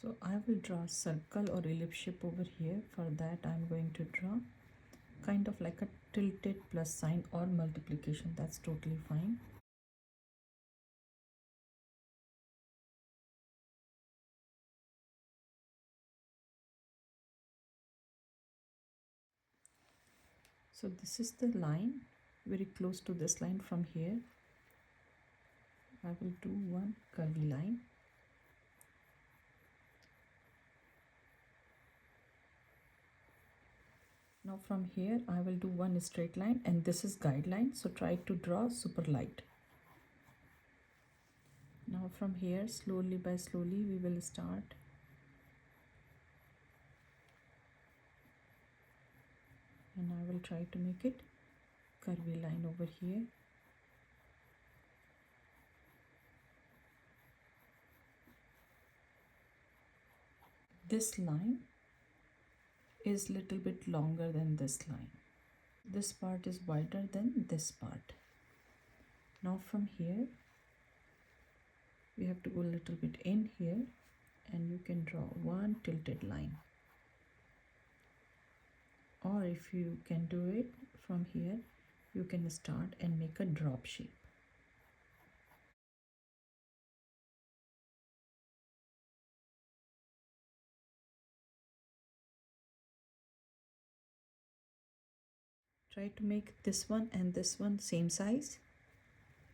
So I will draw a circle or ellipse shape over here. For that I'm going to draw kind of like a tilted plus sign or multiplication. That's totally fine. So this is the line, very close to this line. From here I will do one curvy line. Now from here I will do one straight line, and this is guideline, so try to draw super light. Now from here slowly by slowly we will start and I will try to make it curvy line over here. This line is little bit longer than this line. This part is wider than this part. Now from here we have to go a little bit in here, and you can draw one tilted line, or if you can do it from here you can start and make a drop shape. Try to make this one and this one same size.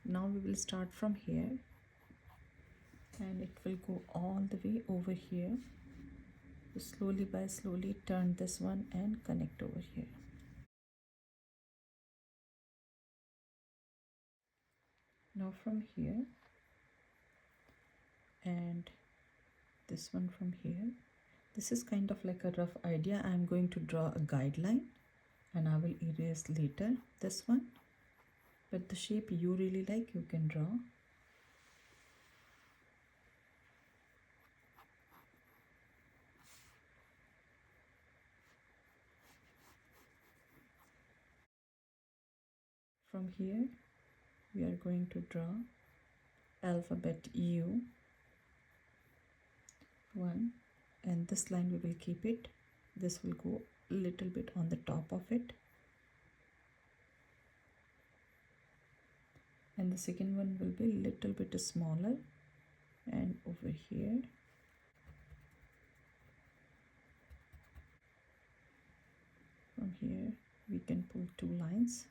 Now we will start from here and it will go all the way over here. So slowly by slowly turn this one and connect over here. Now from here and this one from here, this is kind of like a rough idea. I am going to draw a guideline and I will erase later this one, but the shape you really like you can draw. From here we are going to draw alphabet U, one, and this line we will keep it. This will go a little bit on the top of it, and the second one will be a little bit smaller, and over here from here we can pull two lines,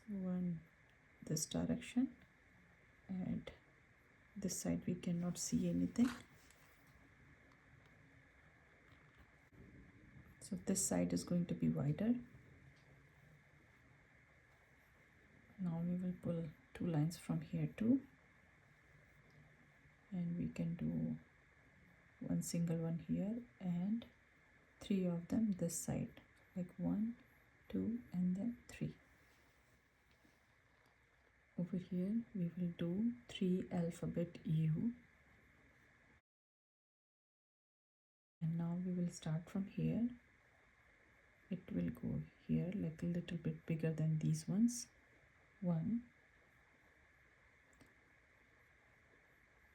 one this direction and this side we cannot see anything, so this side is going to be wider. Now we will pull two lines from here too, and we can do one single one here and three of them this side, like 1, 2 and then 3. Over here we will do 3 alphabet U, and now we will start from here. It will go here like a little bit bigger than these ones. 1,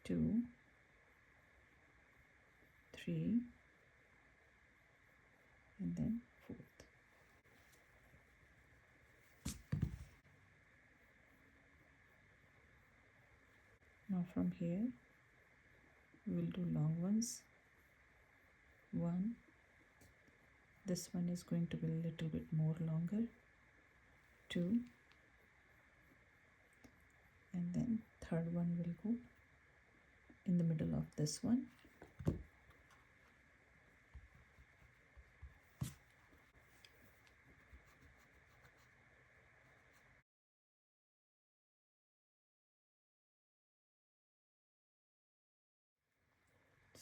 2, 3 and then 4th. Now from here we will do long ones. 1, this one is going to be a little bit more longer. 2, and then third one will go in the middle of this one.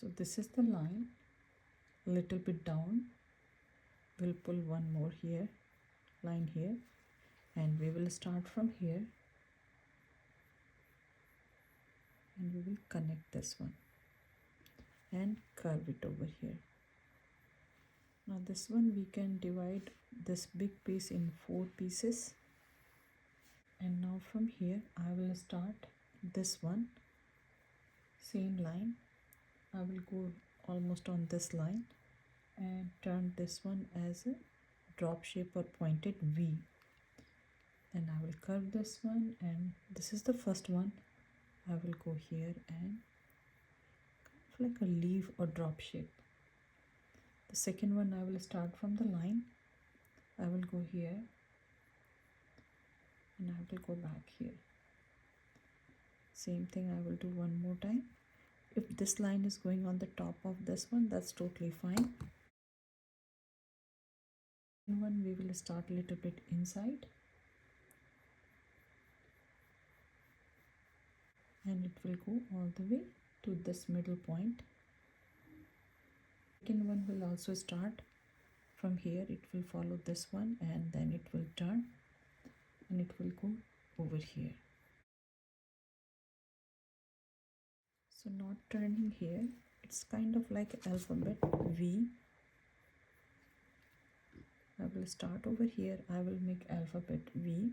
So this is the line, a little bit down. We'll pull one more here, line here, and we will start from here and we will connect this one and curve it over here. Now this one we can divide this big piece in 4 pieces, and now from here I will start this one Same line, I will go almost on this line and turn this one as a drop shape or pointed V. And I will curve this one, and this is the first one. I will go here and kind of like a leaf or drop shape. The second one, I will start from the line. I will go here and I will go back here. Same thing I will do one more time. If this line is going on the top of this one, that's totally fine. One, we will start a little bit inside and it will go all the way to this middle point. Second one will also start from here. It will follow this one and then it will turn and it will go over here. So not turning here, it's kind of like alphabet V. I will start over here. I will make alphabet V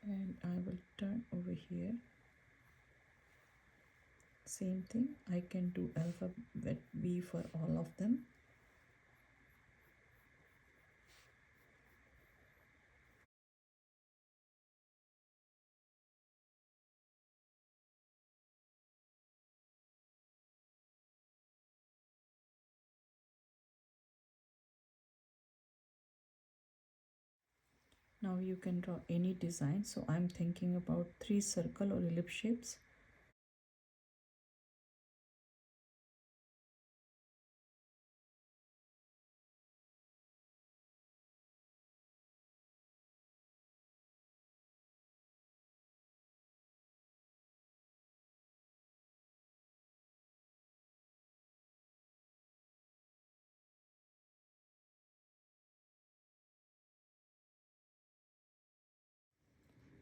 and I will turn over here. Same thing, I can do alphabet V for all of them. Now you can draw any design. So I'm thinking about 3 circle or ellipse shapes.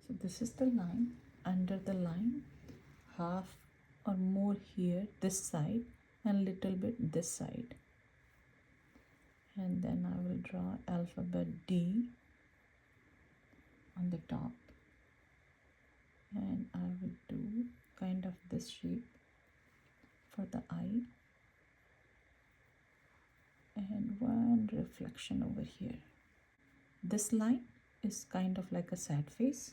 So this is the line. Under the line, half or more here, this side, and little bit this side. And then I will draw alphabet D on the top. And I will do kind of this shape for the eye. And one reflection over here. This line is kind of like a sad face.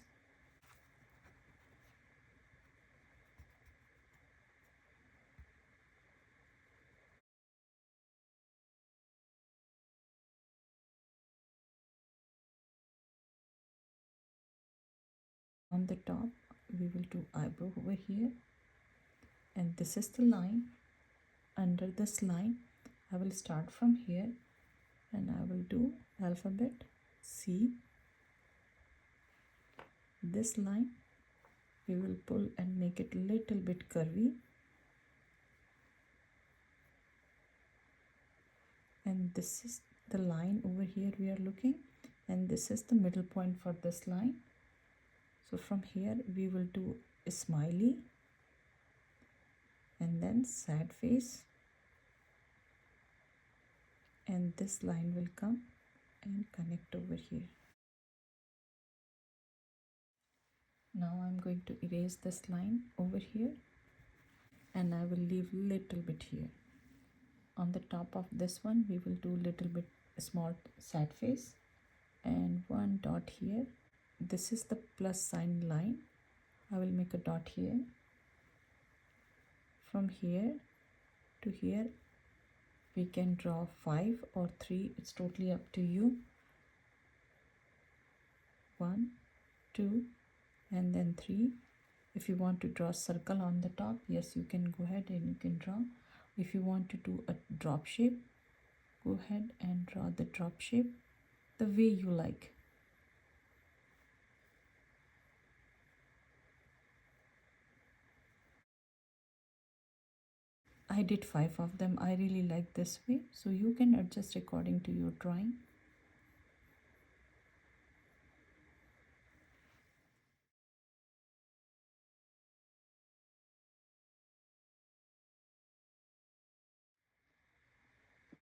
On the top, we will do eyebrow over here. And this is the line. Under this line, I will start from here and I will do alphabet C. This line we will pull and make it little bit curvy, and this is the line over here we are looking, and this is the middle point for this line. So from here we will do a smiley and then sad face, and this line will come and connect over here. Now I'm going to erase this line over here and I will leave little bit here. On the top of this one we will do little bit small sad face and one dot here. This is the plus sign line. I will make a dot here. From here to here we can draw 5 or 3, it's totally up to you. 1, 2 and then 3. If you want to draw a circle on the top, yes, you can go ahead and you can draw. If you want to do a drop shape, go ahead and draw the drop shape the way you like. I did 5 of them. I really like this way, so you can adjust according to your drawing.